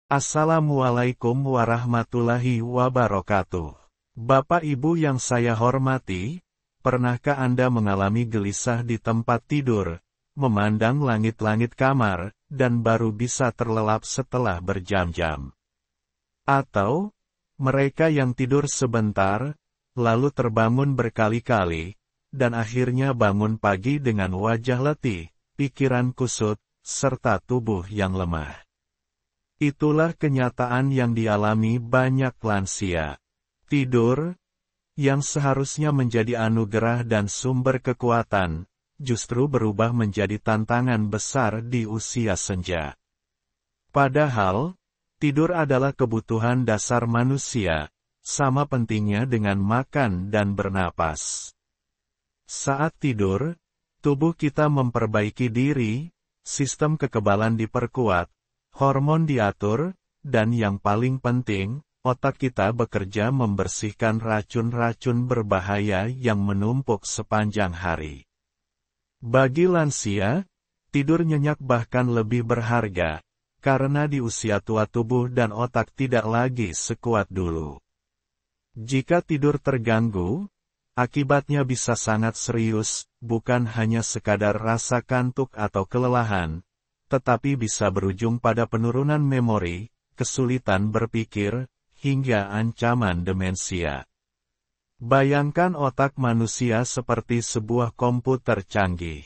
Assalamualaikum warahmatullahi wabarakatuh. Bapak Ibu yang saya hormati, pernahkah Anda mengalami gelisah di tempat tidur, memandang langit-langit kamar, dan baru bisa terlelap setelah berjam-jam? Atau, mereka yang tidur sebentar, lalu terbangun berkali-kali, dan akhirnya bangun pagi dengan wajah letih, pikiran kusut, serta tubuh yang lemah. Itulah kenyataan yang dialami banyak lansia. Tidur, yang seharusnya menjadi anugerah dan sumber kekuatan, justru berubah menjadi tantangan besar di usia senja. Padahal, tidur adalah kebutuhan dasar manusia, sama pentingnya dengan makan dan bernapas. Saat tidur, tubuh kita memperbaiki diri, sistem kekebalan diperkuat, hormon diatur, dan yang paling penting, otak kita bekerja membersihkan racun-racun berbahaya yang menumpuk sepanjang hari. Bagi lansia, tidur nyenyak bahkan lebih berharga, karena di usia tua tubuh dan otak tidak lagi sekuat dulu. Jika tidur terganggu, akibatnya bisa sangat serius, bukan hanya sekadar rasa kantuk atau kelelahan, tetapi bisa berujung pada penurunan memori, kesulitan berpikir, hingga ancaman demensia. Bayangkan otak manusia seperti sebuah komputer canggih.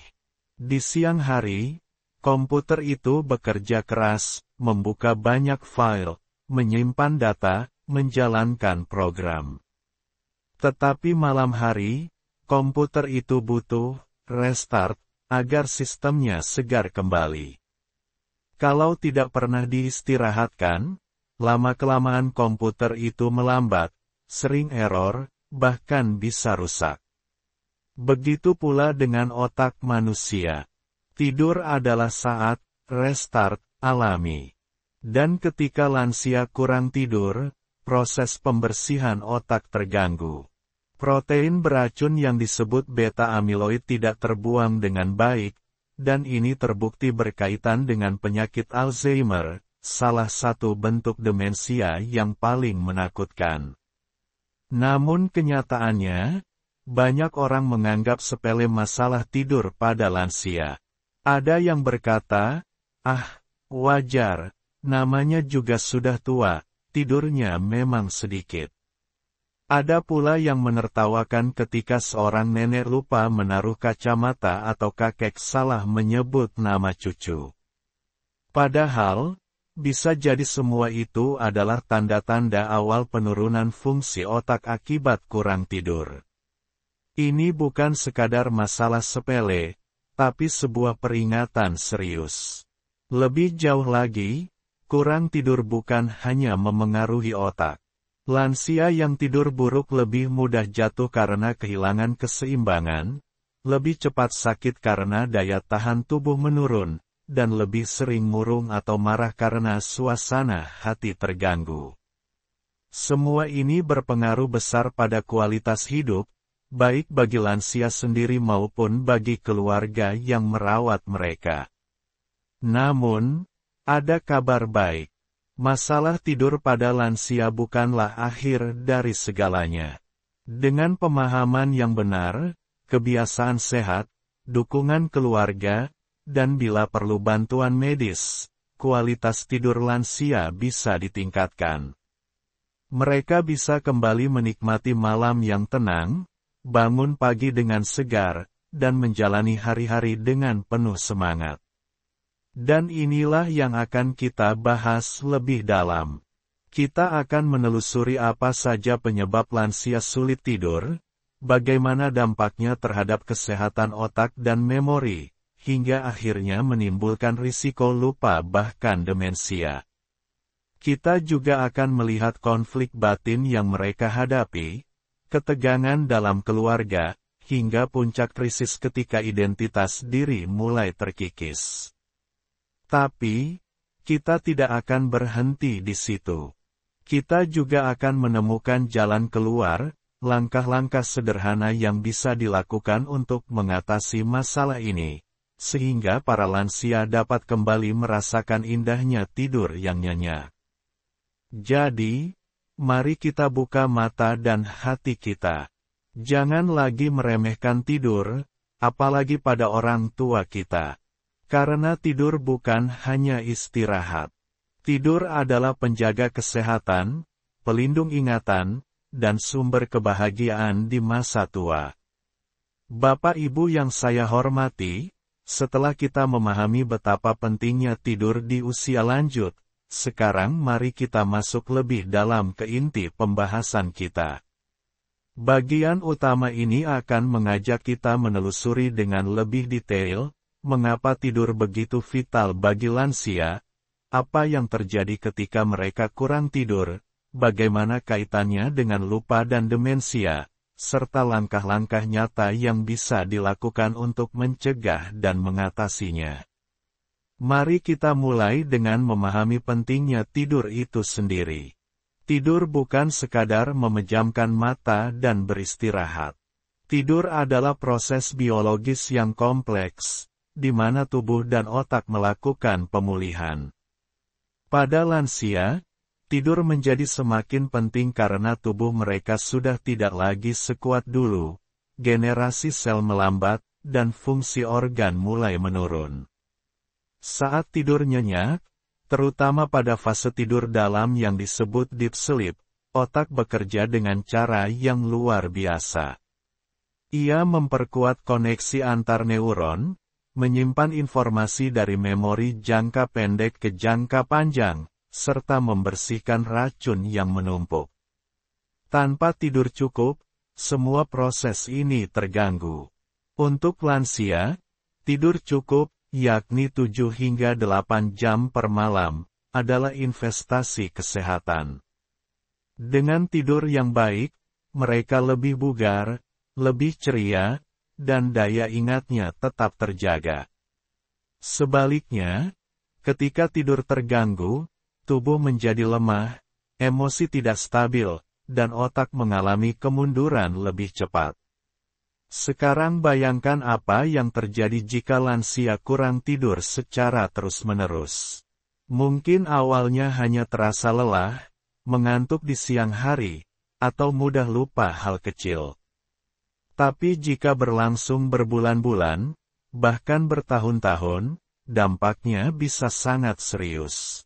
Di siang hari, komputer itu bekerja keras, membuka banyak file, menyimpan data, menjalankan program. Tetapi malam hari, komputer itu butuh restart, agar sistemnya segar kembali. Kalau tidak pernah diistirahatkan, lama-kelamaan komputer itu melambat, sering error, bahkan bisa rusak. Begitu pula dengan otak manusia. Tidur adalah saat restart alami. Dan ketika lansia kurang tidur, proses pembersihan otak terganggu. Protein beracun yang disebut beta-amiloid tidak terbuang dengan baik, dan ini terbukti berkaitan dengan penyakit Alzheimer, salah satu bentuk demensia yang paling menakutkan. Namun kenyataannya, banyak orang menganggap sepele masalah tidur pada lansia. Ada yang berkata, wajar, namanya juga sudah tua, tidurnya memang sedikit. Ada pula yang menertawakan ketika seorang nenek lupa menaruh kacamata atau kakek salah menyebut nama cucu. Padahal, bisa jadi semua itu adalah tanda-tanda awal penurunan fungsi otak akibat kurang tidur. Ini bukan sekadar masalah sepele, tapi sebuah peringatan serius. Lebih jauh lagi, kurang tidur bukan hanya memengaruhi otak. Lansia yang tidur buruk lebih mudah jatuh karena kehilangan keseimbangan, lebih cepat sakit karena daya tahan tubuh menurun, dan lebih sering murung atau marah karena suasana hati terganggu. Semua ini berpengaruh besar pada kualitas hidup, baik bagi lansia sendiri maupun bagi keluarga yang merawat mereka. Namun, ada kabar baik. Masalah tidur pada lansia bukanlah akhir dari segalanya. Dengan pemahaman yang benar, kebiasaan sehat, dukungan keluarga, dan bila perlu bantuan medis, kualitas tidur lansia bisa ditingkatkan. Mereka bisa kembali menikmati malam yang tenang, bangun pagi dengan segar, dan menjalani hari-hari dengan penuh semangat. Dan inilah yang akan kita bahas lebih dalam. Kita akan menelusuri apa saja penyebab lansia sulit tidur, bagaimana dampaknya terhadap kesehatan otak dan memori, hingga akhirnya menimbulkan risiko lupa bahkan demensia. Kita juga akan melihat konflik batin yang mereka hadapi, ketegangan dalam keluarga, hingga puncak krisis ketika identitas diri mulai terkikis. Tapi, kita tidak akan berhenti di situ. Kita juga akan menemukan jalan keluar, langkah-langkah sederhana yang bisa dilakukan untuk mengatasi masalah ini, sehingga para lansia dapat kembali merasakan indahnya tidur yang nyenyak. Jadi, mari kita buka mata dan hati kita. Jangan lagi meremehkan tidur, apalagi pada orang tua kita. Karena tidur bukan hanya istirahat. Tidur adalah penjaga kesehatan, pelindung ingatan, dan sumber kebahagiaan di masa tua. Bapak Ibu yang saya hormati, setelah kita memahami betapa pentingnya tidur di usia lanjut, sekarang mari kita masuk lebih dalam ke inti pembahasan kita. Bagian utama ini akan mengajak kita menelusuri dengan lebih detail, mengapa tidur begitu vital bagi lansia, apa yang terjadi ketika mereka kurang tidur, bagaimana kaitannya dengan lupa dan demensia, serta langkah-langkah nyata yang bisa dilakukan untuk mencegah dan mengatasinya. Mari kita mulai dengan memahami pentingnya tidur itu sendiri. Tidur bukan sekadar memejamkan mata dan beristirahat. Tidur adalah proses biologis yang kompleks, di mana tubuh dan otak melakukan pemulihan. Pada lansia, tidur menjadi semakin penting karena tubuh mereka sudah tidak lagi sekuat dulu, generasi sel melambat, dan fungsi organ mulai menurun. Saat tidur nyenyak, terutama pada fase tidur dalam yang disebut deep sleep, otak bekerja dengan cara yang luar biasa. Ia memperkuat koneksi antar neuron, menyimpan informasi dari memori jangka pendek ke jangka panjang, serta membersihkan racun yang menumpuk. Tanpa tidur cukup, semua proses ini terganggu. Untuk lansia, tidur cukup, yakni 7 hingga 8 jam per malam, adalah investasi kesehatan. Dengan tidur yang baik, mereka lebih bugar, lebih ceria, dan daya ingatnya tetap terjaga. Sebaliknya, ketika tidur terganggu, tubuh menjadi lemah, emosi tidak stabil, dan otak mengalami kemunduran lebih cepat. Sekarang bayangkan apa yang terjadi jika lansia kurang tidur secara terus-menerus. Mungkin awalnya hanya terasa lelah, mengantuk di siang hari, atau mudah lupa hal kecil. Tapi jika berlangsung berbulan-bulan, bahkan bertahun-tahun, dampaknya bisa sangat serius.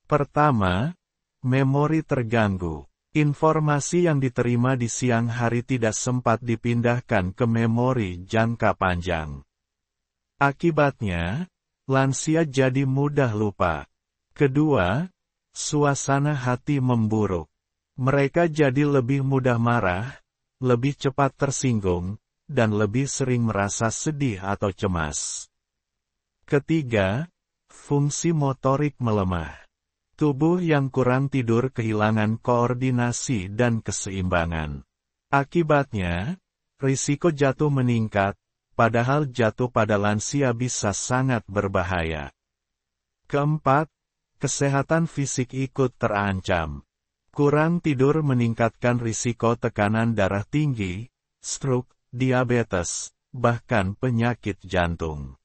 Pertama, memori terganggu. Informasi yang diterima di siang hari tidak sempat dipindahkan ke memori jangka panjang. Akibatnya, lansia jadi mudah lupa. Kedua, suasana hati memburuk. Mereka jadi lebih mudah marah, lebih cepat tersinggung, dan lebih sering merasa sedih atau cemas. Ketiga, fungsi motorik melemah. Tubuh yang kurang tidur kehilangan koordinasi dan keseimbangan. Akibatnya, risiko jatuh meningkat, padahal jatuh pada lansia bisa sangat berbahaya. Keempat, kesehatan fisik ikut terancam. Kurang tidur meningkatkan risiko tekanan darah tinggi, stroke, diabetes, bahkan penyakit jantung.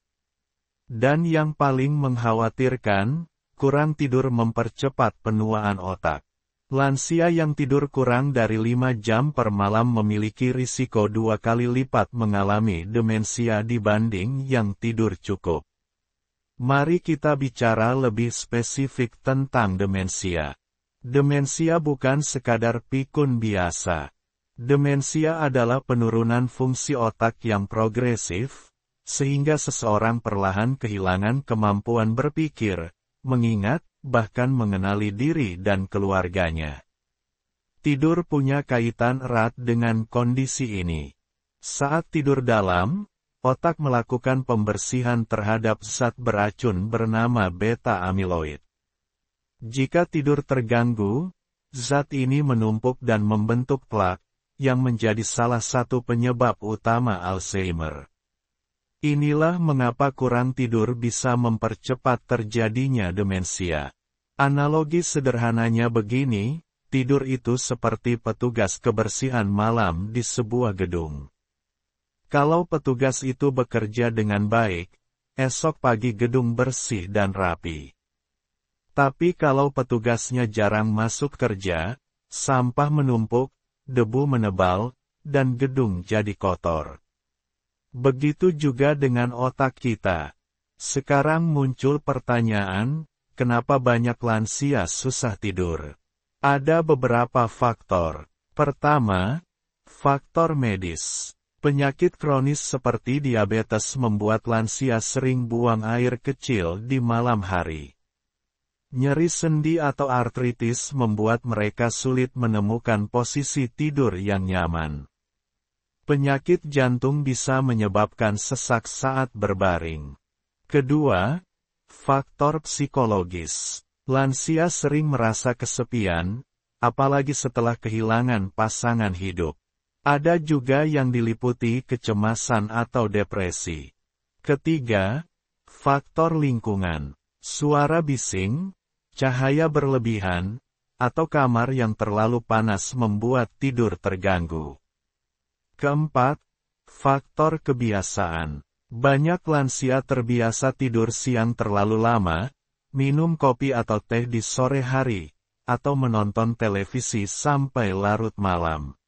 Dan yang paling mengkhawatirkan, kurang tidur mempercepat penuaan otak. Lansia yang tidur kurang dari 5 jam per malam memiliki risiko 2 kali lipat mengalami demensia dibanding yang tidur cukup. Mari kita bicara lebih spesifik tentang demensia. Demensia bukan sekadar pikun biasa. Demensia adalah penurunan fungsi otak yang progresif, sehingga seseorang perlahan kehilangan kemampuan berpikir, mengingat, bahkan mengenali diri dan keluarganya. Tidur punya kaitan erat dengan kondisi ini. Saat tidur dalam, otak melakukan pembersihan terhadap zat beracun bernama beta-amiloid. Jika tidur terganggu, zat ini menumpuk dan membentuk plak, yang menjadi salah satu penyebab utama Alzheimer. Inilah mengapa kurang tidur bisa mempercepat terjadinya demensia. Analogi sederhananya begini, tidur itu seperti petugas kebersihan malam di sebuah gedung. Kalau petugas itu bekerja dengan baik, esok pagi gedung bersih dan rapi. Tapi kalau petugasnya jarang masuk kerja, sampah menumpuk, debu menebal, dan gedung jadi kotor. Begitu juga dengan otak kita. Sekarang muncul pertanyaan, kenapa banyak lansia susah tidur? Ada beberapa faktor. Pertama, faktor medis. Penyakit kronis seperti diabetes membuat lansia sering buang air kecil di malam hari. Nyeri sendi atau artritis membuat mereka sulit menemukan posisi tidur yang nyaman. Penyakit jantung bisa menyebabkan sesak saat berbaring. Kedua, faktor psikologis. Lansia sering merasa kesepian, apalagi setelah kehilangan pasangan hidup. Ada juga yang diliputi kecemasan atau depresi. Ketiga, faktor lingkungan. Suara bising, cahaya berlebihan, atau kamar yang terlalu panas membuat tidur terganggu. Keempat, faktor kebiasaan. Banyak lansia terbiasa tidur siang terlalu lama, minum kopi atau teh di sore hari, atau menonton televisi sampai larut malam.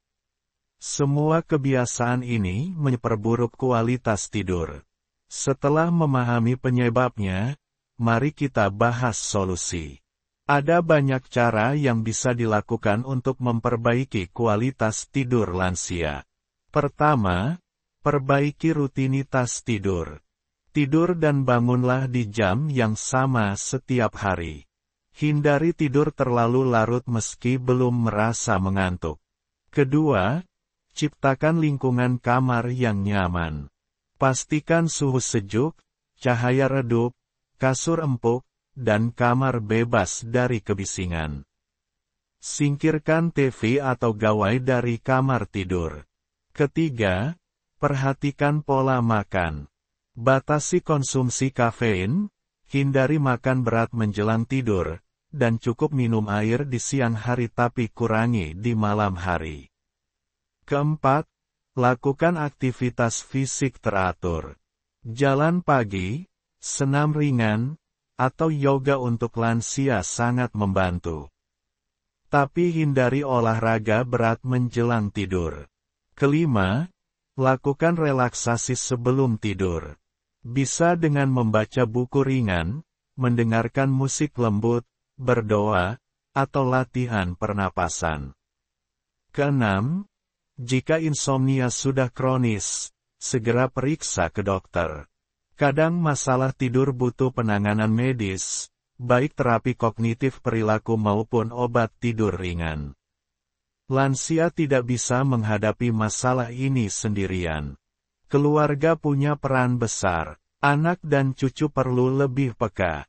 Semua kebiasaan ini memperburuk kualitas tidur. Setelah memahami penyebabnya, mari kita bahas solusi. Ada banyak cara yang bisa dilakukan untuk memperbaiki kualitas tidur lansia. Pertama, perbaiki rutinitas tidur. Tidur dan bangunlah di jam yang sama setiap hari. Hindari tidur terlalu larut meski belum merasa mengantuk. Kedua, ciptakan lingkungan kamar yang nyaman. Pastikan suhu sejuk, cahaya redup, kasur empuk, dan kamar bebas dari kebisingan. Singkirkan TV atau gawai dari kamar tidur. Ketiga, perhatikan pola makan. Batasi konsumsi kafein, hindari makan berat menjelang tidur, dan cukup minum air di siang hari tapi kurangi di malam hari. Keempat, lakukan aktivitas fisik teratur. Jalan pagi, senam ringan, atau yoga untuk lansia sangat membantu. Tapi hindari olahraga berat menjelang tidur. Kelima, lakukan relaksasi sebelum tidur. Bisa dengan membaca buku ringan, mendengarkan musik lembut, berdoa, atau latihan pernapasan. Keenam, jika insomnia sudah kronis, segera periksa ke dokter. Kadang masalah tidur butuh penanganan medis, baik terapi kognitif perilaku maupun obat tidur ringan. Lansia tidak bisa menghadapi masalah ini sendirian. Keluarga punya peran besar, anak dan cucu perlu lebih peka.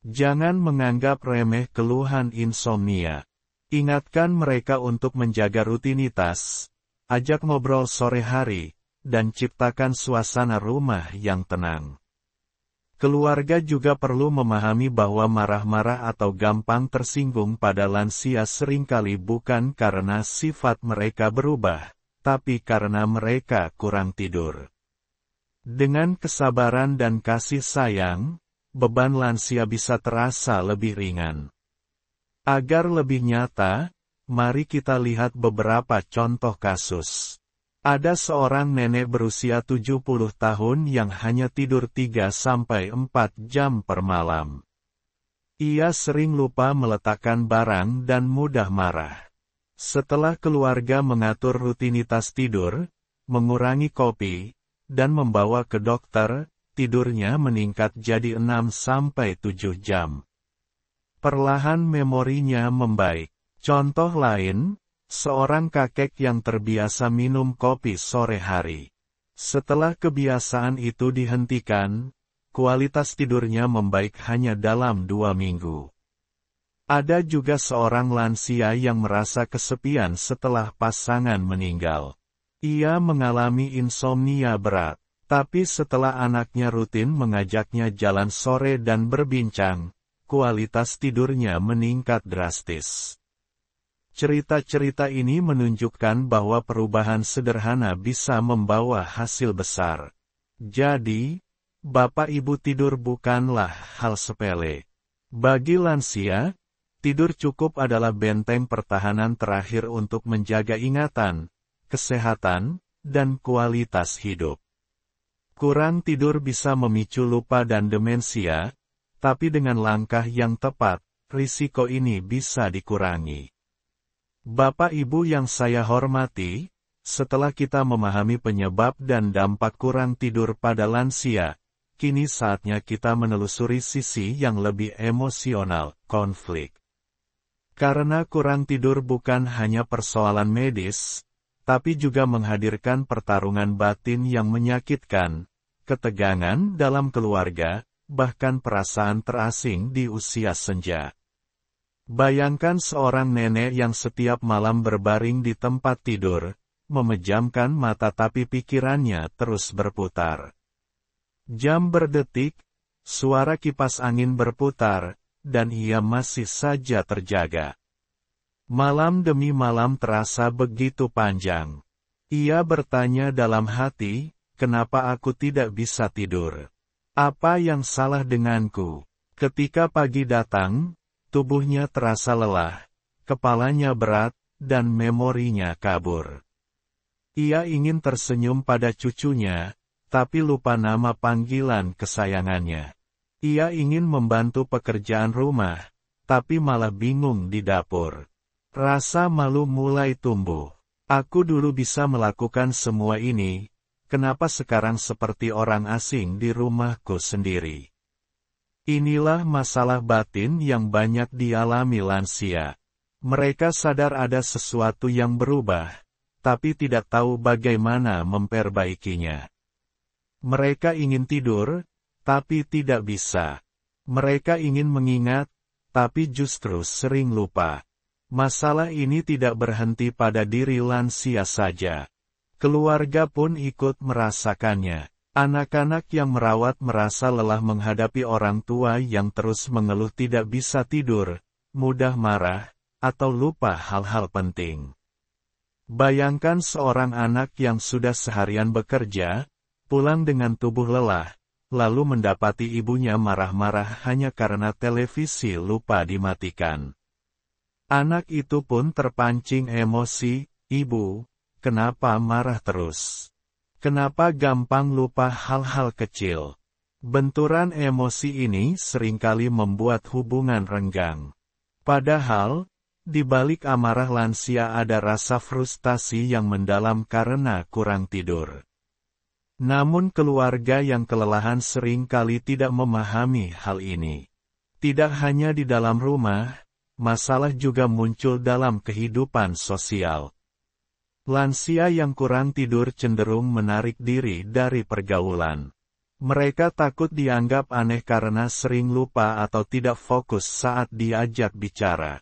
Jangan menganggap remeh keluhan insomnia. Ingatkan mereka untuk menjaga rutinitas, ajak ngobrol sore hari, dan ciptakan suasana rumah yang tenang. Keluarga juga perlu memahami bahwa marah-marah atau gampang tersinggung pada lansia seringkali bukan karena sifat mereka berubah, tapi karena mereka kurang tidur. Dengan kesabaran dan kasih sayang, beban lansia bisa terasa lebih ringan. Agar lebih nyata, mari kita lihat beberapa contoh kasus. Ada seorang nenek berusia 70 tahun yang hanya tidur 3-4 jam per malam. Ia sering lupa meletakkan barang dan mudah marah. Setelah keluarga mengatur rutinitas tidur, mengurangi kopi, dan membawa ke dokter, tidurnya meningkat jadi 6-7 jam. Perlahan memorinya membaik. Contoh lain, seorang kakek yang terbiasa minum kopi sore hari. Setelah kebiasaan itu dihentikan, kualitas tidurnya membaik hanya dalam 2 minggu. Ada juga seorang lansia yang merasa kesepian setelah pasangan meninggal. Ia mengalami insomnia berat, tapi setelah anaknya rutin mengajaknya jalan sore dan berbincang, kualitas tidurnya meningkat drastis. Cerita-cerita ini menunjukkan bahwa perubahan sederhana bisa membawa hasil besar. Jadi, Bapak Ibu tidur bukanlah hal sepele. Bagi lansia, tidur cukup adalah benteng pertahanan terakhir untuk menjaga ingatan, kesehatan, dan kualitas hidup. Kurang tidur bisa memicu lupa dan demensia, tapi dengan langkah yang tepat, risiko ini bisa dikurangi. Bapak Ibu yang saya hormati, setelah kita memahami penyebab dan dampak kurang tidur pada lansia, kini saatnya kita menelusuri sisi yang lebih emosional, konflik. Karena kurang tidur bukan hanya persoalan medis, tapi juga menghadirkan pertarungan batin yang menyakitkan, ketegangan dalam keluarga, bahkan perasaan terasing di usia senja. Bayangkan seorang nenek yang setiap malam berbaring di tempat tidur, memejamkan mata tapi pikirannya terus berputar. Jam berdetik, suara kipas angin berputar, dan ia masih saja terjaga. Malam demi malam terasa begitu panjang. Ia bertanya dalam hati, kenapa aku tidak bisa tidur? Apa yang salah denganku? Ketika pagi datang, tubuhnya terasa lelah, kepalanya berat, dan memorinya kabur. Ia ingin tersenyum pada cucunya, tapi lupa nama panggilan kesayangannya. Ia ingin membantu pekerjaan rumah, tapi malah bingung di dapur. Rasa malu mulai tumbuh. Aku dulu bisa melakukan semua ini, kenapa sekarang seperti orang asing di rumahku sendiri? Inilah masalah batin yang banyak dialami lansia. Mereka sadar ada sesuatu yang berubah, tapi tidak tahu bagaimana memperbaikinya. Mereka ingin tidur, tapi tidak bisa. Mereka ingin mengingat, tapi justru sering lupa. Masalah ini tidak berhenti pada diri lansia saja. Keluarga pun ikut merasakannya. Anak-anak yang merawat merasa lelah menghadapi orang tua yang terus mengeluh tidak bisa tidur, mudah marah, atau lupa hal-hal penting. Bayangkan seorang anak yang sudah seharian bekerja, pulang dengan tubuh lelah, lalu mendapati ibunya marah-marah hanya karena televisi lupa dimatikan. Anak itu pun terpancing emosi, "Ibu, kenapa marah terus? Kenapa gampang lupa hal-hal kecil?" Benturan emosi ini seringkali membuat hubungan renggang. Padahal, di balik amarah lansia ada rasa frustasi yang mendalam karena kurang tidur. Namun keluarga yang kelelahan seringkali tidak memahami hal ini. Tidak hanya di dalam rumah, masalah juga muncul dalam kehidupan sosial. Lansia yang kurang tidur cenderung menarik diri dari pergaulan. Mereka takut dianggap aneh karena sering lupa atau tidak fokus saat diajak bicara.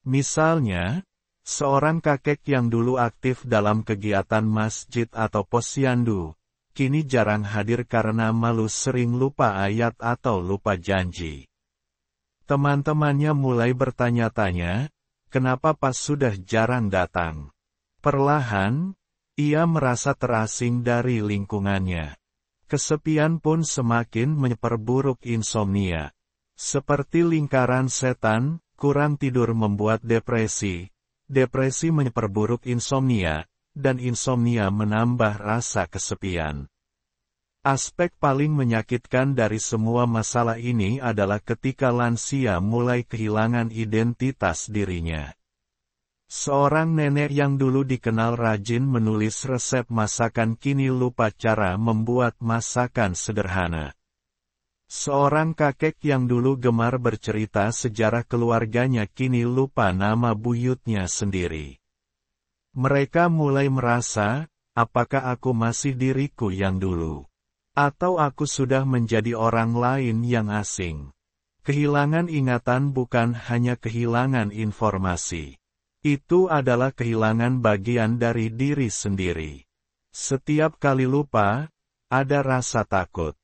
Misalnya, seorang kakek yang dulu aktif dalam kegiatan masjid atau posyandu, kini jarang hadir karena malu sering lupa ayat atau lupa janji. Teman-temannya mulai bertanya-tanya, kenapa pas sudah jarang datang? Perlahan, ia merasa terasing dari lingkungannya. Kesepian pun semakin memperburuk insomnia. Seperti lingkaran setan, kurang tidur membuat depresi, depresi memperburuk insomnia, dan insomnia menambah rasa kesepian. Aspek paling menyakitkan dari semua masalah ini adalah ketika lansia mulai kehilangan identitas dirinya. Seorang nenek yang dulu dikenal rajin menulis resep masakan kini lupa cara membuat masakan sederhana. Seorang kakek yang dulu gemar bercerita sejarah keluarganya kini lupa nama buyutnya sendiri. Mereka mulai merasa, apakah aku masih diriku yang dulu? Atau aku sudah menjadi orang lain yang asing? Kehilangan ingatan bukan hanya kehilangan informasi. Itu adalah kehilangan bagian dari diri sendiri. Setiap kali lupa, ada rasa takut.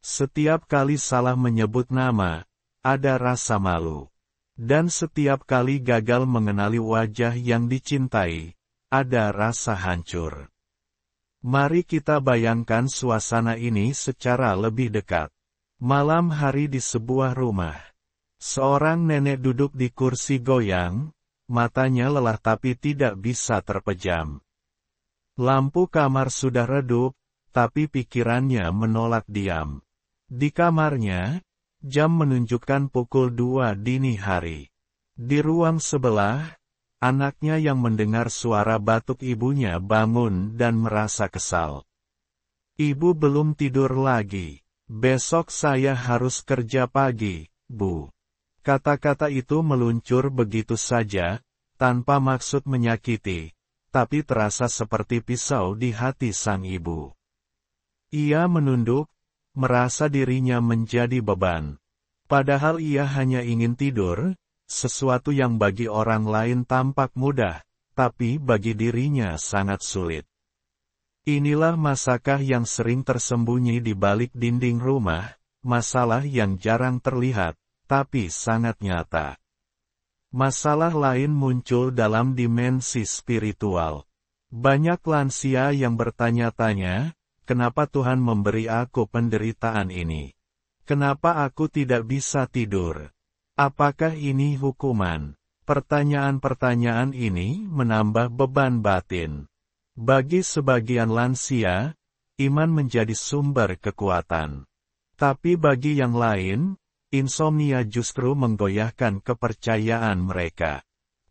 Setiap kali salah menyebut nama, ada rasa malu. Dan setiap kali gagal mengenali wajah yang dicintai, ada rasa hancur. Mari kita bayangkan suasana ini secara lebih dekat. Malam hari di sebuah rumah. Seorang nenek duduk di kursi goyang, matanya lelah tapi tidak bisa terpejam. Lampu kamar sudah redup, tapi pikirannya menolak diam. Di kamarnya, jam menunjukkan pukul 2 dini hari. Di ruang sebelah, anaknya yang mendengar suara batuk ibunya bangun dan merasa kesal. Ibu belum tidur lagi. Besok saya harus kerja pagi, Bu. Kata-kata itu meluncur begitu saja, tanpa maksud menyakiti, tapi terasa seperti pisau di hati sang ibu. Ia menunduk, merasa dirinya menjadi beban. Padahal ia hanya ingin tidur, sesuatu yang bagi orang lain tampak mudah, tapi bagi dirinya sangat sulit. Inilah masalah yang sering tersembunyi di balik dinding rumah, masalah yang jarang terlihat, tapi sangat nyata. Masalah lain muncul dalam dimensi spiritual. Banyak lansia yang bertanya-tanya, kenapa Tuhan memberi aku penderitaan ini? Kenapa aku tidak bisa tidur? Apakah ini hukuman? Pertanyaan-pertanyaan ini menambah beban batin. Bagi sebagian lansia, iman menjadi sumber kekuatan. Tapi bagi yang lain, insomnia justru menggoyahkan kepercayaan mereka.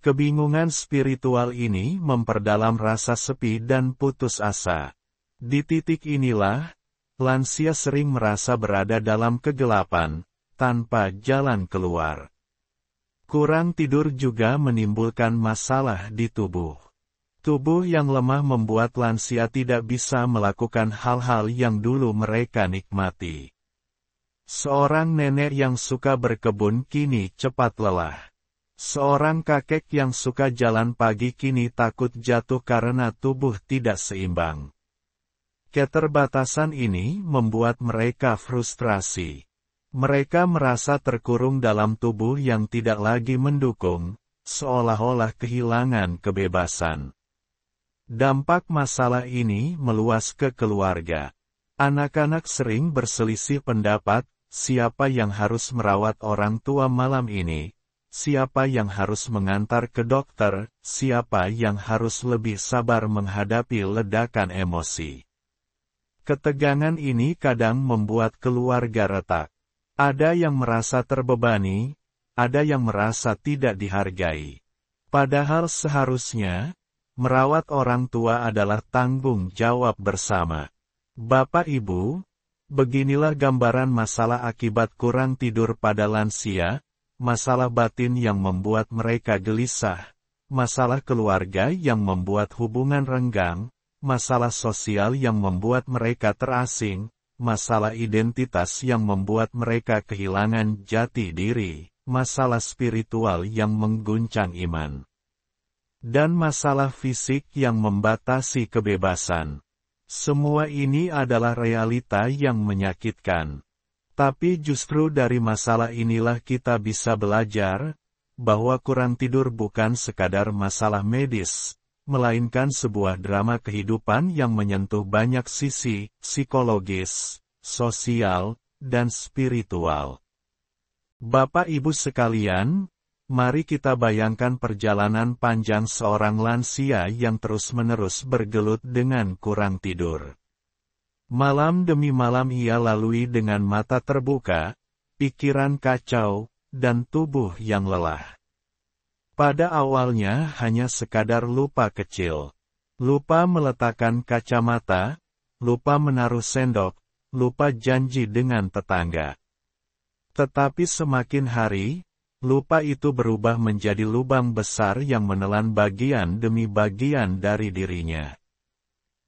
Kebingungan spiritual ini memperdalam rasa sepi dan putus asa. Di titik inilah, lansia sering merasa berada dalam kegelapan, tanpa jalan keluar. Kurang tidur juga menimbulkan masalah di tubuh. Tubuh yang lemah membuat lansia tidak bisa melakukan hal-hal yang dulu mereka nikmati. Seorang nenek yang suka berkebun kini cepat lelah. Seorang kakek yang suka jalan pagi kini takut jatuh karena tubuh tidak seimbang. Keterbatasan ini membuat mereka frustrasi. Mereka merasa terkurung dalam tubuh yang tidak lagi mendukung, seolah-olah kehilangan kebebasan. Dampak masalah ini meluas ke keluarga. Anak-anak sering berselisih pendapat, siapa yang harus merawat orang tua malam ini, siapa yang harus mengantar ke dokter, siapa yang harus lebih sabar menghadapi ledakan emosi. Ketegangan ini kadang membuat keluarga retak. Ada yang merasa terbebani, ada yang merasa tidak dihargai. Padahal seharusnya, merawat orang tua adalah tanggung jawab bersama. Bapak Ibu, beginilah gambaran masalah akibat kurang tidur pada lansia, masalah batin yang membuat mereka gelisah, masalah keluarga yang membuat hubungan renggang, masalah sosial yang membuat mereka terasing, masalah identitas yang membuat mereka kehilangan jati diri, masalah spiritual yang mengguncang iman, dan masalah fisik yang membatasi kebebasan. Semua ini adalah realita yang menyakitkan. Tapi justru dari masalah inilah kita bisa belajar, bahwa kurang tidur bukan sekadar masalah medis, melainkan sebuah drama kehidupan yang menyentuh banyak sisi, psikologis, sosial, dan spiritual. Bapak Ibu sekalian, mari kita bayangkan perjalanan panjang seorang lansia yang terus-menerus bergelut dengan kurang tidur. Malam demi malam ia lalui dengan mata terbuka, pikiran kacau, dan tubuh yang lelah. Pada awalnya hanya sekadar lupa kecil. Lupa meletakkan kacamata, lupa menaruh sendok, lupa janji dengan tetangga. Tetapi semakin hari, lupa itu berubah menjadi lubang besar yang menelan bagian demi bagian dari dirinya.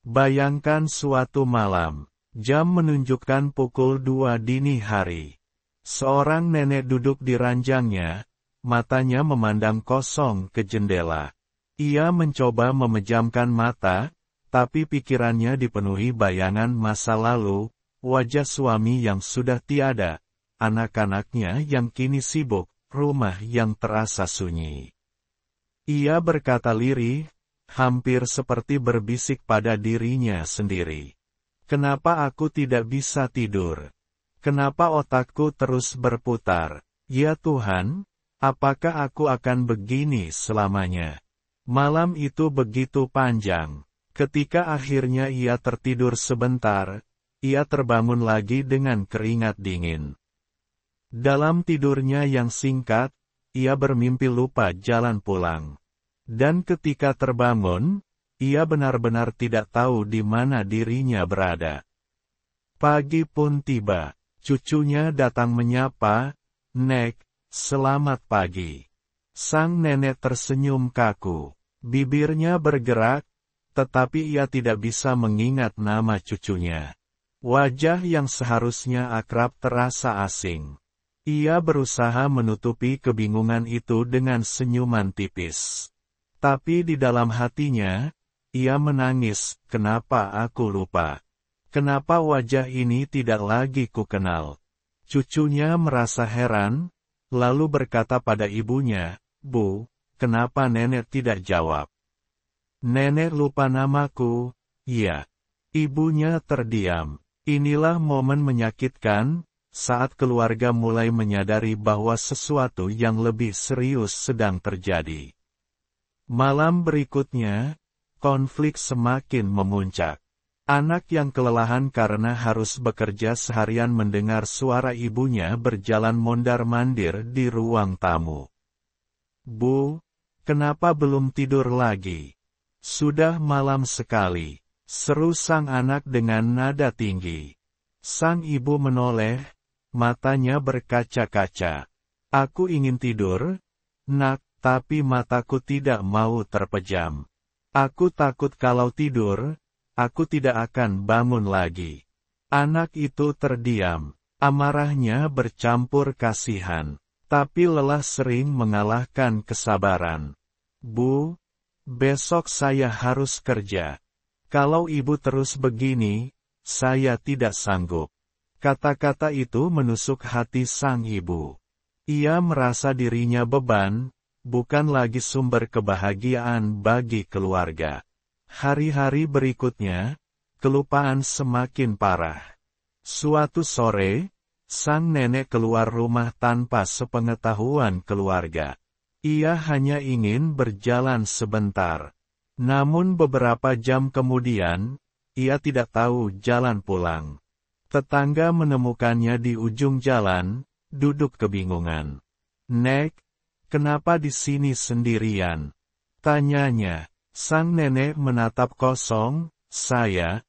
Bayangkan suatu malam, jam menunjukkan pukul 2 dini hari. Seorang nenek duduk di ranjangnya, matanya memandang kosong ke jendela. Ia mencoba memejamkan mata, tapi pikirannya dipenuhi bayangan masa lalu, wajah suami yang sudah tiada, anak-anaknya yang kini sibuk, rumah yang terasa sunyi. Ia berkata lirih, hampir seperti berbisik pada dirinya sendiri. Kenapa aku tidak bisa tidur? Kenapa otakku terus berputar? Ya Tuhan, apakah aku akan begini selamanya? Malam itu begitu panjang. Ketika akhirnya ia tertidur sebentar, ia terbangun lagi dengan keringat dingin. Dalam tidurnya yang singkat, ia bermimpi lupa jalan pulang. Dan ketika terbangun, ia benar-benar tidak tahu di mana dirinya berada. Pagi pun tiba. Cucunya datang menyapa, "Nek, selamat pagi." Sang nenek tersenyum kaku. Bibirnya bergerak, tetapi ia tidak bisa mengingat nama cucunya. Wajah yang seharusnya akrab terasa asing. Ia berusaha menutupi kebingungan itu dengan senyuman tipis. Tapi di dalam hatinya, ia menangis, "Kenapa aku lupa? Kenapa wajah ini tidak lagi kukenal?" Cucunya merasa heran, lalu berkata pada ibunya, "Bu, kenapa nenek tidak jawab?" "Nenek lupa namaku." "Ya." Ibunya terdiam. Inilah momen menyakitkan, saat keluarga mulai menyadari bahwa sesuatu yang lebih serius sedang terjadi. Malam berikutnya, konflik semakin memuncak. Anak yang kelelahan karena harus bekerja seharian mendengar suara ibunya berjalan mondar-mandir di ruang tamu. "Bu, kenapa belum tidur lagi? Sudah malam sekali," seru sang anak dengan nada tinggi. Sang ibu menoleh, matanya berkaca-kaca. "Aku ingin tidur, Nak, tapi mataku tidak mau terpejam. Aku takut kalau tidur, aku tidak akan bangun lagi." Anak itu terdiam. Amarahnya bercampur kasihan. Tapi lelah sering mengalahkan kesabaran. "Bu, besok saya harus kerja. Kalau ibu terus begini, saya tidak sanggup." Kata-kata itu menusuk hati sang ibu. Ia merasa dirinya beban, bukan lagi sumber kebahagiaan bagi keluarga. Hari-hari berikutnya, kelupaan semakin parah. Suatu sore, sang nenek keluar rumah tanpa sepengetahuan keluarga. Ia hanya ingin berjalan sebentar. Namun beberapa jam kemudian, ia tidak tahu jalan pulang. Tetangga menemukannya di ujung jalan, duduk kebingungan. "Nek, kenapa di sini sendirian?" tanyanya. Sang nenek menatap kosong, saya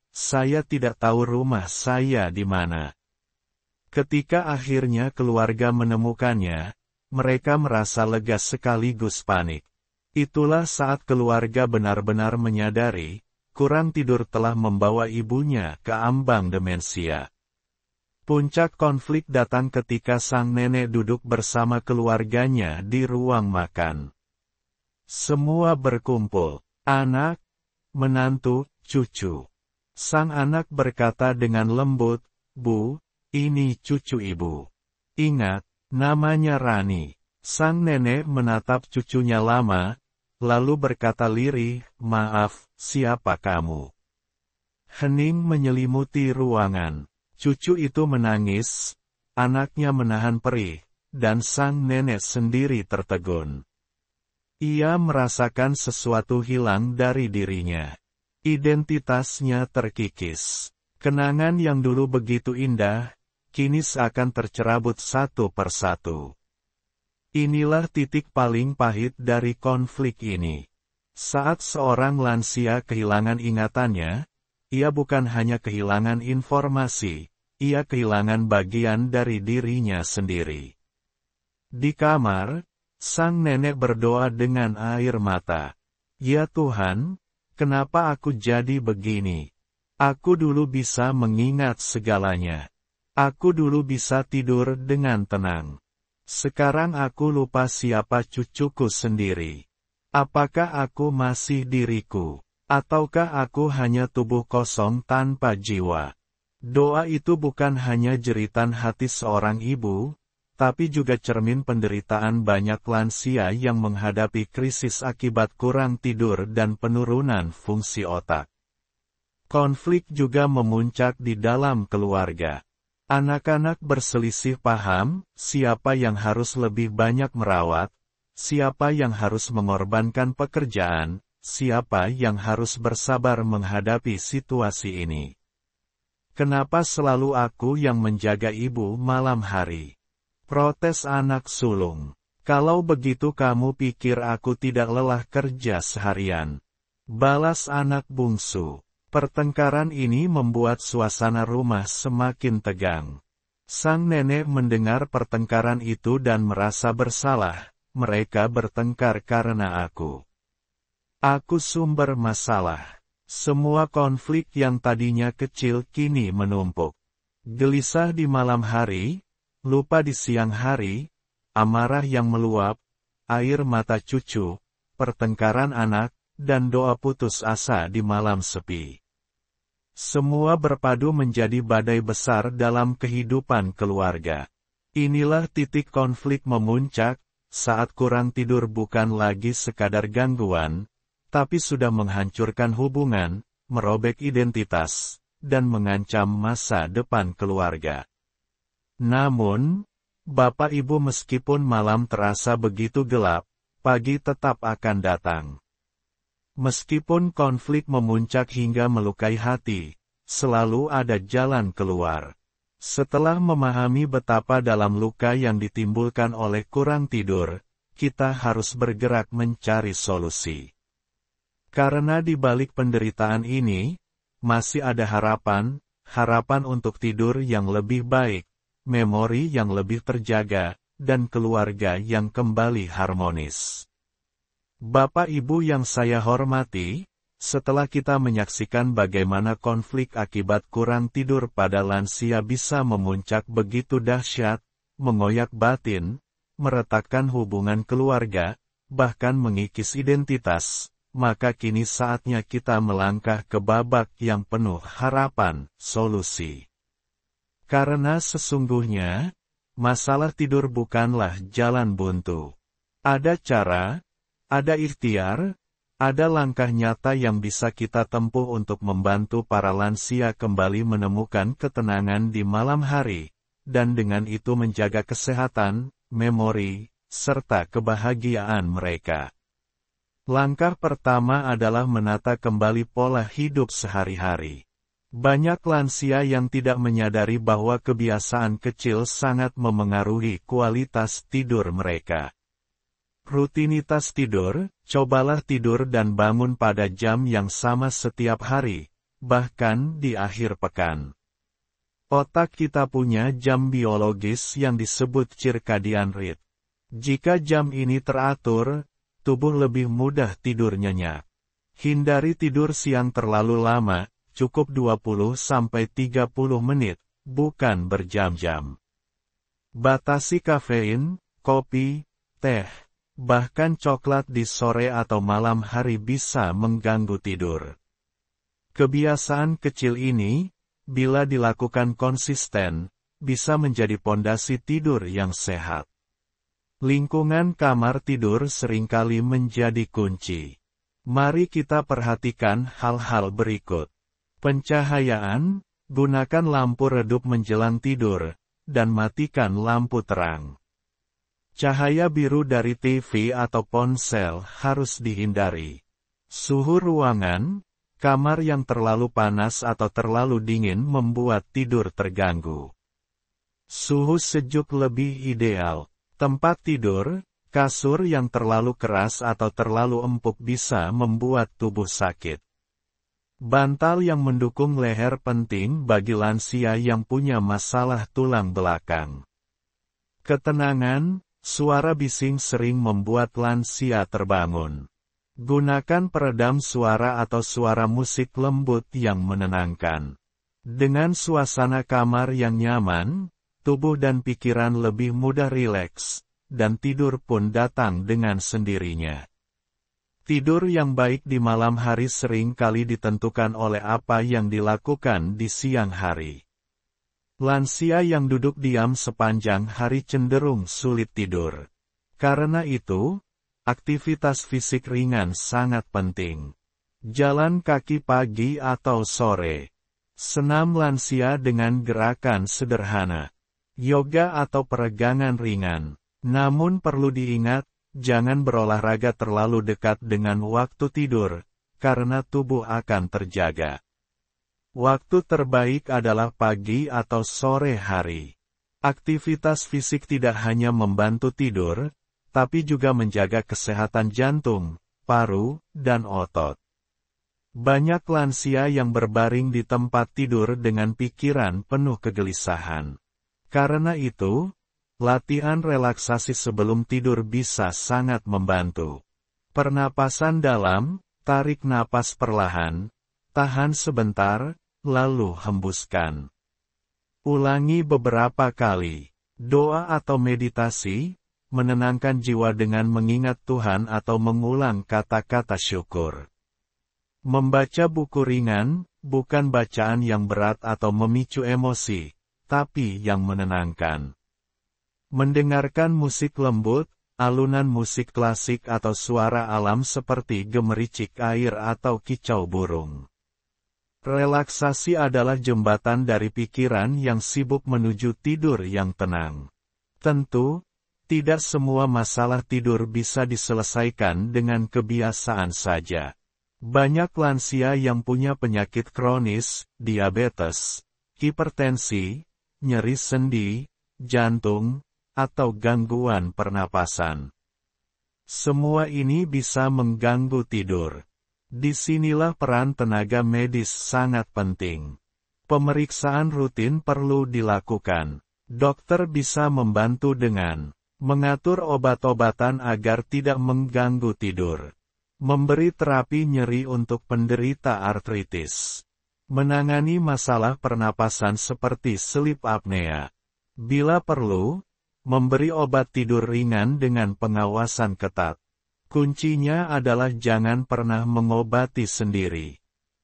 tidak tahu rumah saya di mana." Ketika akhirnya keluarga menemukannya, mereka merasa lega sekaligus panik. Itulah saat keluarga benar-benar menyadari, kurang tidur telah membawa ibunya ke ambang demensia. Puncak konflik datang ketika sang nenek duduk bersama keluarganya di ruang makan. Semua berkumpul. Anak, menantu, cucu. Sang anak berkata dengan lembut, "Bu, ini cucu ibu. Ingat, namanya Rani." Sang nenek menatap cucunya lama, lalu berkata lirih, "Maaf, siapa kamu?" Hening menyelimuti ruangan. Cucu itu menangis, anaknya menahan perih, dan sang nenek sendiri tertegun. Ia merasakan sesuatu hilang dari dirinya. Identitasnya terkikis. Kenangan yang dulu begitu indah, kini seakan tercerabut satu persatu. Inilah titik paling pahit dari konflik ini. Saat seorang lansia kehilangan ingatannya, ia bukan hanya kehilangan informasi, ia kehilangan bagian dari dirinya sendiri. Di kamar, sang nenek berdoa dengan air mata. "Ya Tuhan, kenapa aku jadi begini? Aku dulu bisa mengingat segalanya. Aku dulu bisa tidur dengan tenang. Sekarang aku lupa siapa cucuku sendiri. Apakah aku masih diriku? Ataukah aku hanya tubuh kosong tanpa jiwa?" Doa itu bukan hanya jeritan hati seorang ibu, tapi juga cermin penderitaan banyak lansia yang menghadapi krisis akibat kurang tidur dan penurunan fungsi otak. Konflik juga memuncak di dalam keluarga. Anak-anak berselisih paham, siapa yang harus lebih banyak merawat, siapa yang harus mengorbankan pekerjaan, siapa yang harus bersabar menghadapi situasi ini. Kenapa selalu aku yang menjaga ibu malam hari? Protes anak sulung. Kalau begitu kamu pikir aku tidak lelah kerja seharian? Balas anak bungsu. Pertengkaran ini membuat suasana rumah semakin tegang. Sang nenek mendengar pertengkaran itu dan merasa bersalah. Mereka bertengkar karena aku. Aku sumber masalah. Semua konflik yang tadinya kecil kini menumpuk. Gelisah di malam hari, lupa di siang hari, amarah yang meluap, air mata cucu, pertengkaran anak, dan doa putus asa di malam sepi. Semua berpadu menjadi badai besar dalam kehidupan keluarga. Inilah titik konflik memuncak, saat kurang tidur bukan lagi sekadar gangguan, tapi sudah menghancurkan hubungan, merobek identitas, dan mengancam masa depan keluarga. Namun, Bapak Ibu, meskipun malam terasa begitu gelap, pagi tetap akan datang. Meskipun konflik memuncak hingga melukai hati, selalu ada jalan keluar. Setelah memahami betapa dalam luka yang ditimbulkan oleh kurang tidur, kita harus bergerak mencari solusi. Karena di balik penderitaan ini, masih ada harapan, harapan untuk tidur yang lebih baik, memori yang lebih terjaga, dan keluarga yang kembali harmonis. Bapak Ibu yang saya hormati, setelah kita menyaksikan bagaimana konflik akibat kurang tidur pada lansia bisa memuncak begitu dahsyat, mengoyak batin, meretakkan hubungan keluarga, bahkan mengikis identitas, maka kini saatnya kita melangkah ke babak yang penuh harapan, solusi. Karena sesungguhnya, masalah tidur bukanlah jalan buntu. Ada cara, ada ikhtiar, ada langkah nyata yang bisa kita tempuh untuk membantu para lansia kembali menemukan ketenangan di malam hari, dan dengan itu menjaga kesehatan, memori, serta kebahagiaan mereka. Langkah pertama adalah menata kembali pola hidup sehari-hari. Banyak lansia yang tidak menyadari bahwa kebiasaan kecil sangat memengaruhi kualitas tidur mereka. Rutinitas tidur, cobalah tidur dan bangun pada jam yang sama setiap hari, bahkan di akhir pekan. Otak kita punya jam biologis yang disebut circadian rhythm. Jika jam ini teratur, tubuh lebih mudah tidur nyenyak. Hindari tidur siang terlalu lama, cukup 20-30 menit, bukan berjam-jam. Batasi kafein, kopi, teh, bahkan coklat di sore atau malam hari bisa mengganggu tidur. Kebiasaan kecil ini, bila dilakukan konsisten, bisa menjadi pondasi tidur yang sehat. Lingkungan kamar tidur seringkali menjadi kunci. Mari kita perhatikan hal-hal berikut. Pencahayaan, gunakan lampu redup menjelang tidur, dan matikan lampu terang. Cahaya biru dari TV atau ponsel harus dihindari. Suhu ruangan, kamar yang terlalu panas atau terlalu dingin membuat tidur terganggu. Suhu sejuk lebih ideal. Tempat tidur, kasur yang terlalu keras atau terlalu empuk bisa membuat tubuh sakit. Bantal yang mendukung leher penting bagi lansia yang punya masalah tulang belakang. Ketenangan, suara bising sering membuat lansia terbangun. Gunakan peredam suara atau suara musik lembut yang menenangkan. Dengan suasana kamar yang nyaman, tubuh dan pikiran lebih mudah rileks, dan tidur pun datang dengan sendirinya. Tidur yang baik di malam hari sering kali ditentukan oleh apa yang dilakukan di siang hari. Lansia yang duduk diam sepanjang hari cenderung sulit tidur. Karena itu, aktivitas fisik ringan sangat penting. Jalan kaki pagi atau sore. senam lansia dengan gerakan sederhana, yoga atau peregangan ringan. Namun perlu diingat, jangan berolahraga terlalu dekat dengan waktu tidur, karena tubuh akan terjaga. Waktu terbaik adalah pagi atau sore hari. Aktivitas fisik tidak hanya membantu tidur, tapi juga menjaga kesehatan jantung, paru, dan otot. Banyak lansia yang berbaring di tempat tidur dengan pikiran penuh kegelisahan. Karena itu, latihan relaksasi sebelum tidur bisa sangat membantu. Pernapasan dalam, tarik napas perlahan, tahan sebentar, lalu hembuskan. Ulangi beberapa kali. Doa atau meditasi, menenangkan jiwa dengan mengingat Tuhan atau mengulang kata-kata syukur. Membaca buku ringan, bukan bacaan yang berat atau memicu emosi, tapi yang menenangkan. Mendengarkan musik lembut, alunan musik klasik atau suara alam seperti gemericik air atau kicau burung. Relaksasi adalah jembatan dari pikiran yang sibuk menuju tidur yang tenang. Tentu, tidak semua masalah tidur bisa diselesaikan dengan kebiasaan saja. Banyak lansia yang punya penyakit kronis, diabetes, hipertensi, nyeri sendi, jantung, atau gangguan pernapasan. Semua ini bisa mengganggu tidur. Disinilah peran tenaga medis sangat penting. Pemeriksaan rutin perlu dilakukan. Dokter bisa membantu dengan mengatur obat-obatan agar tidak mengganggu tidur, memberi terapi nyeri untuk penderita artritis, menangani masalah pernapasan seperti sleep apnea. Bila perlu, memberi obat tidur ringan dengan pengawasan ketat. Kuncinya adalah jangan pernah mengobati sendiri.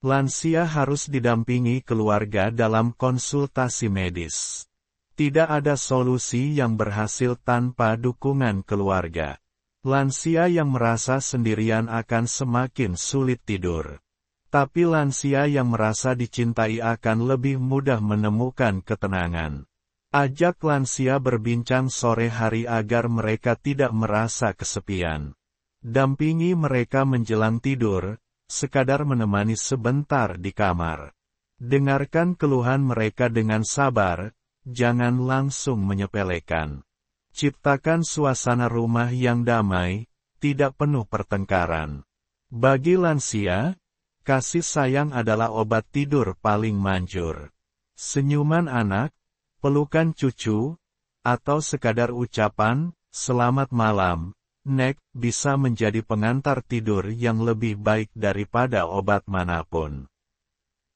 Lansia harus didampingi keluarga dalam konsultasi medis. Tidak ada solusi yang berhasil tanpa dukungan keluarga. Lansia yang merasa sendirian akan semakin sulit tidur. Tapi lansia yang merasa dicintai akan lebih mudah menemukan ketenangan. Ajak lansia berbincang sore hari agar mereka tidak merasa kesepian. Dampingi mereka menjelang tidur, sekadar menemani sebentar di kamar. Dengarkan keluhan mereka dengan sabar, jangan langsung menyepelekan. Ciptakan suasana rumah yang damai, tidak penuh pertengkaran. Bagi lansia, kasih sayang adalah obat tidur paling manjur. Senyuman anak, pelukan cucu, atau sekadar ucapan, "Selamat malam, Nek," bisa menjadi pengantar tidur yang lebih baik daripada obat manapun.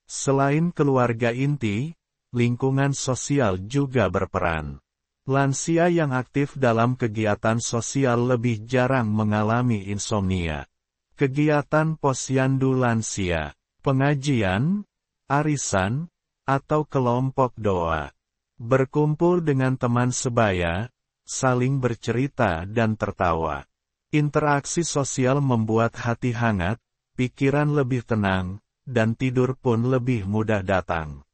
Selain keluarga inti, lingkungan sosial juga berperan. Lansia yang aktif dalam kegiatan sosial lebih jarang mengalami insomnia. Kegiatan posyandu lansia, pengajian, arisan, atau kelompok doa. Berkumpul dengan teman sebaya, saling bercerita dan tertawa. Interaksi sosial membuat hati hangat, pikiran lebih tenang, dan tidur pun lebih mudah datang.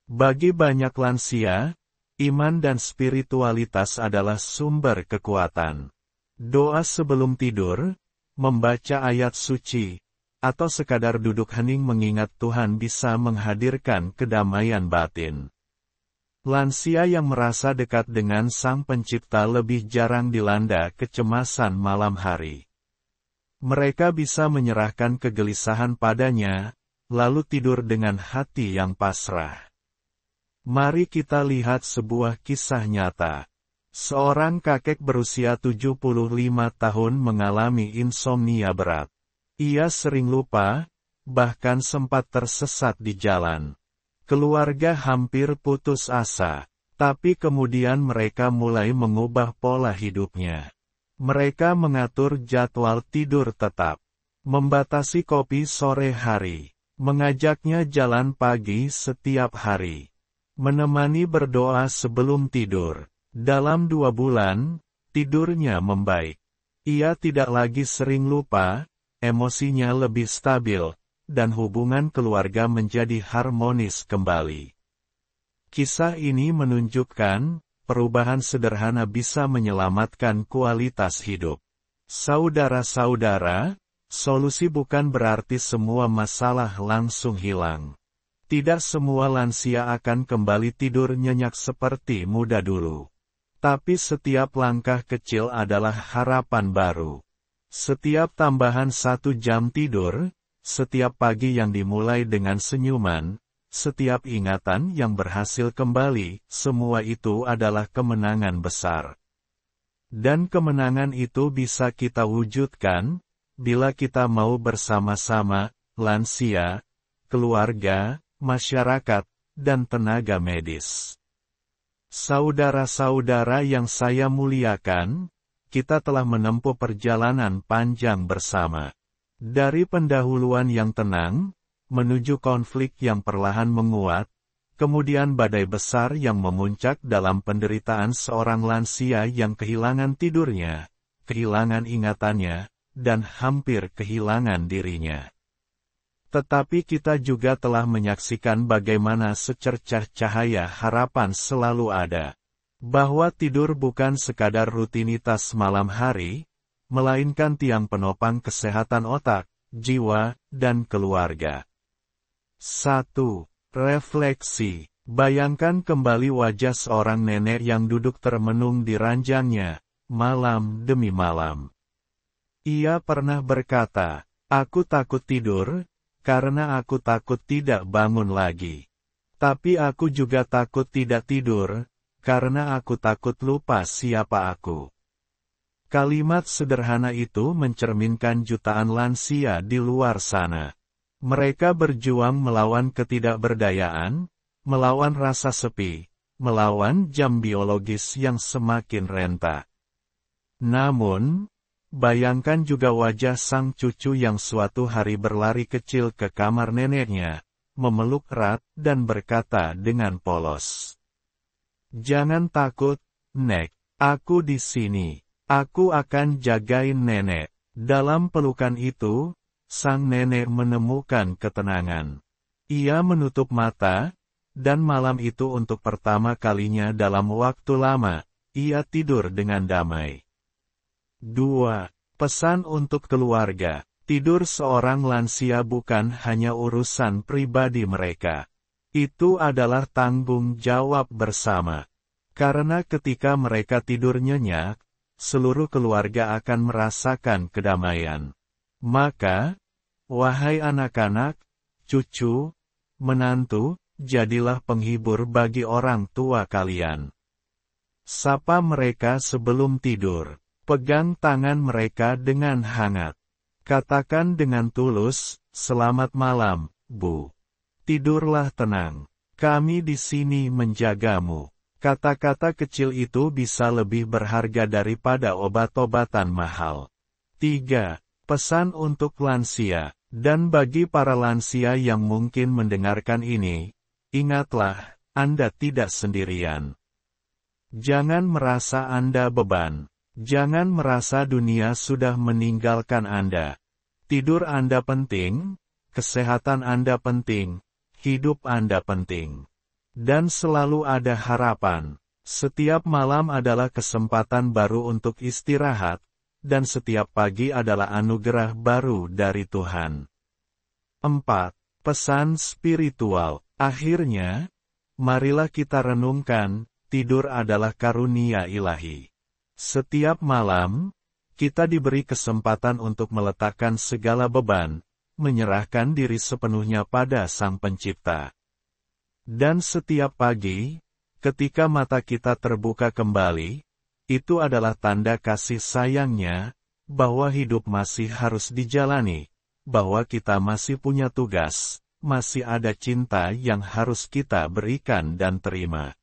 Bagi banyak lansia, iman dan spiritualitas adalah sumber kekuatan. Doa sebelum tidur, membaca ayat suci, atau sekadar duduk hening mengingat Tuhan bisa menghadirkan kedamaian batin. Lansia yang merasa dekat dengan Sang Pencipta lebih jarang dilanda kecemasan malam hari. Mereka bisa menyerahkan kegelisahan padanya, lalu tidur dengan hati yang pasrah. Mari kita lihat sebuah kisah nyata. Seorang kakek berusia 75 tahun mengalami insomnia berat. Ia sering lupa, bahkan sempat tersesat di jalan. Keluarga hampir putus asa, tapi kemudian mereka mulai mengubah pola hidupnya. Mereka mengatur jadwal tidur tetap, membatasi kopi sore hari, mengajaknya jalan pagi setiap hari, menemani berdoa sebelum tidur. Dalam 2 bulan, tidurnya membaik. Ia tidak lagi sering lupa, emosinya lebih stabil, dan hubungan keluarga menjadi harmonis kembali. Kisah ini menunjukkan, perubahan sederhana bisa menyelamatkan kualitas hidup. Saudara-saudara, solusi bukan berarti semua masalah langsung hilang. Tidak semua lansia akan kembali tidur nyenyak seperti muda dulu. Tapi setiap langkah kecil adalah harapan baru. Setiap tambahan 1 jam tidur, setiap pagi yang dimulai dengan senyuman, setiap ingatan yang berhasil kembali, semua itu adalah kemenangan besar. Dan kemenangan itu bisa kita wujudkan, bila kita mau bersama-sama, lansia, keluarga, masyarakat, dan tenaga medis. Saudara-saudara yang saya muliakan, kita telah menempuh perjalanan panjang bersama. Dari pendahuluan yang tenang, menuju konflik yang perlahan menguat, kemudian badai besar yang memuncak dalam penderitaan seorang lansia yang kehilangan tidurnya, kehilangan ingatannya, dan hampir kehilangan dirinya. Tetapi kita juga telah menyaksikan bagaimana secercah cahaya harapan selalu ada. Bahwa tidur bukan sekadar rutinitas malam hari, melainkan tiang penopang kesehatan otak, jiwa, dan keluarga. 1. Refleksi. Bayangkan kembali wajah seorang nenek yang duduk termenung di ranjangnya, malam demi malam. Ia pernah berkata, "Aku takut tidur, karena aku takut tidak bangun lagi. Tapi aku juga takut tidak tidur, karena aku takut lupa siapa aku." Kalimat sederhana itu mencerminkan jutaan lansia di luar sana. Mereka berjuang melawan ketidakberdayaan, melawan rasa sepi, melawan jam biologis yang semakin renta. Namun, bayangkan juga wajah sang cucu yang suatu hari berlari kecil ke kamar neneknya, memeluk erat dan berkata dengan polos, "Jangan takut, Nek, aku di sini. Aku akan jagain nenek." Dalam pelukan itu, sang nenek menemukan ketenangan. Ia menutup mata, dan malam itu untuk pertama kalinya dalam waktu lama, ia tidur dengan damai. 2. Pesan untuk keluarga. Tidur seorang lansia bukan hanya urusan pribadi mereka. Itu adalah tanggung jawab bersama. Karena ketika mereka tidur nyenyak, seluruh keluarga akan merasakan kedamaian. Maka, wahai anak-anak, cucu, menantu, jadilah penghibur bagi orang tua kalian. Sapa mereka sebelum tidur. Pegang tangan mereka dengan hangat. Katakan dengan tulus, "Selamat malam, Bu. Tidurlah tenang. Kami di sini menjagamu." Kata-kata kecil itu bisa lebih berharga daripada obat-obatan mahal. 3. Pesan untuk lansia. Dan bagi para lansia yang mungkin mendengarkan ini, ingatlah, Anda tidak sendirian. Jangan merasa Anda beban. Jangan merasa dunia sudah meninggalkan Anda. Tidur Anda penting, kesehatan Anda penting, hidup Anda penting. Dan selalu ada harapan. Setiap malam adalah kesempatan baru untuk istirahat, dan setiap pagi adalah anugerah baru dari Tuhan. 4. Pesan spiritual. Akhirnya, marilah kita renungkan, tidur adalah karunia ilahi. Setiap malam, kita diberi kesempatan untuk meletakkan segala beban, menyerahkan diri sepenuhnya pada Sang Pencipta. Dan setiap pagi, ketika mata kita terbuka kembali, itu adalah tanda kasih sayangnya, bahwa hidup masih harus dijalani, bahwa kita masih punya tugas, masih ada cinta yang harus kita berikan dan terima.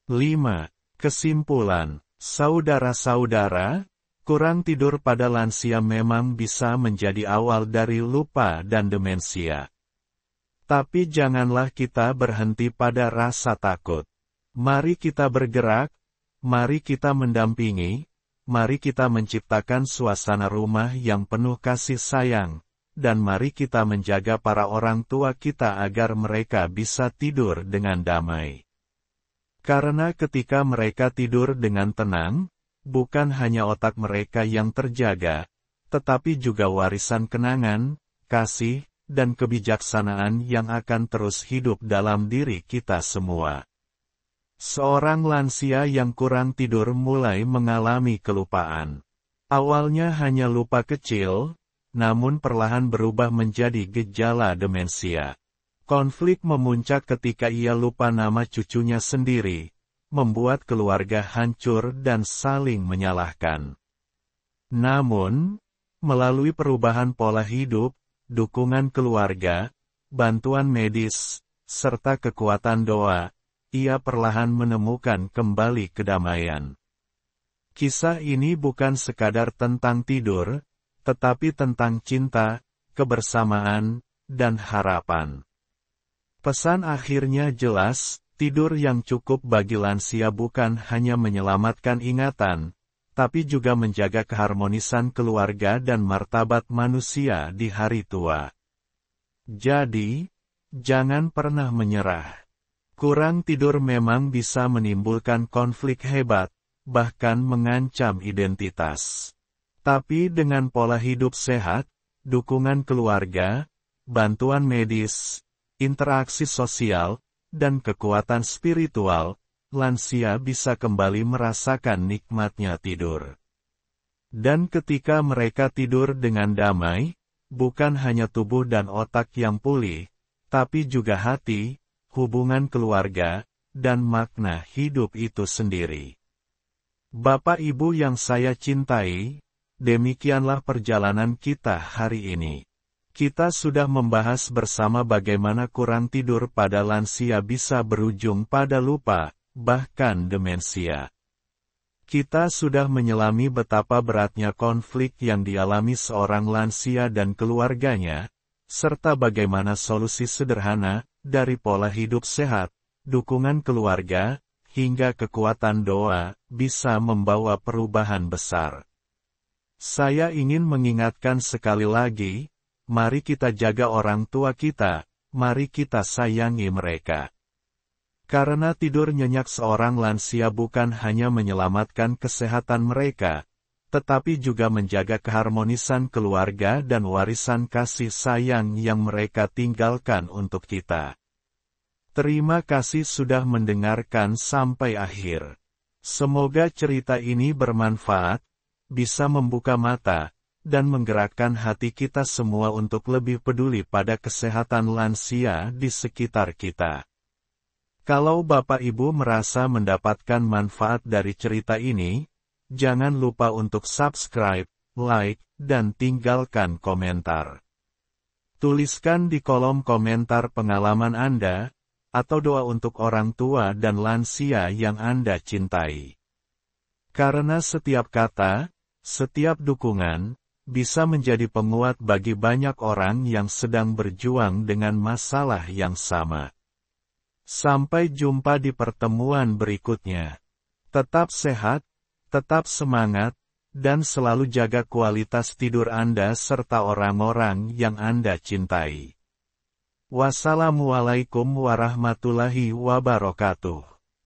5. Kesimpulan. Saudara-saudara, kurang tidur pada lansia memang bisa menjadi awal dari lupa dan demensia. Tapi janganlah kita berhenti pada rasa takut. Mari kita bergerak, mari kita mendampingi, mari kita menciptakan suasana rumah yang penuh kasih sayang, dan mari kita menjaga para orang tua kita agar mereka bisa tidur dengan damai. Karena ketika mereka tidur dengan tenang, bukan hanya otak mereka yang terjaga, tetapi juga warisan kenangan, kasih, dan kebijaksanaan yang akan terus hidup dalam diri kita semua. Seorang lansia yang kurang tidur mulai mengalami kelupaan. Awalnya hanya lupa kecil, namun perlahan berubah menjadi gejala demensia. Konflik memuncak ketika ia lupa nama cucunya sendiri, membuat keluarga hancur dan saling menyalahkan. Namun, melalui perubahan pola hidup, dukungan keluarga, bantuan medis, serta kekuatan doa, ia perlahan menemukan kembali kedamaian. Kisah ini bukan sekadar tentang tidur, tetapi tentang cinta, kebersamaan, dan harapan. Pesan akhirnya jelas, tidur yang cukup bagi lansia bukan hanya menyelamatkan ingatan, tapi juga menjaga keharmonisan keluarga dan martabat manusia di hari tua. Jadi, jangan pernah menyerah. Kurang tidur memang bisa menimbulkan konflik hebat, bahkan mengancam identitas. Tapi dengan pola hidup sehat, dukungan keluarga, bantuan medis, interaksi sosial, dan kekuatan spiritual, lansia bisa kembali merasakan nikmatnya tidur. Dan ketika mereka tidur dengan damai, bukan hanya tubuh dan otak yang pulih, tapi juga hati, hubungan keluarga, dan makna hidup itu sendiri. Bapak Ibu yang saya cintai, demikianlah perjalanan kita hari ini. Kita sudah membahas bersama bagaimana kurang tidur pada lansia bisa berujung pada lupa, bahkan demensia. Kita sudah menyelami betapa beratnya konflik yang dialami seorang lansia dan keluarganya, serta bagaimana solusi sederhana, dari pola hidup sehat, dukungan keluarga, hingga kekuatan doa, bisa membawa perubahan besar. Saya ingin mengingatkan sekali lagi, mari kita jaga orang tua kita, mari kita sayangi mereka. Karena tidur nyenyak seorang lansia bukan hanya menyelamatkan kesehatan mereka, tetapi juga menjaga keharmonisan keluarga dan warisan kasih sayang yang mereka tinggalkan untuk kita. Terima kasih sudah mendengarkan sampai akhir. Semoga cerita ini bermanfaat, bisa membuka mata, dan menggerakkan hati kita semua untuk lebih peduli pada kesehatan lansia di sekitar kita. Kalau Bapak Ibu merasa mendapatkan manfaat dari cerita ini, jangan lupa untuk subscribe, like, dan tinggalkan komentar. Tuliskan di kolom komentar pengalaman Anda, atau doa untuk orang tua dan lansia yang Anda cintai. Karena setiap kata, setiap dukungan, bisa menjadi penguat bagi banyak orang yang sedang berjuang dengan masalah yang sama. Sampai jumpa di pertemuan berikutnya. Tetap sehat, tetap semangat, dan selalu jaga kualitas tidur Anda serta orang-orang yang Anda cintai. Wassalamualaikum warahmatullahi wabarakatuh.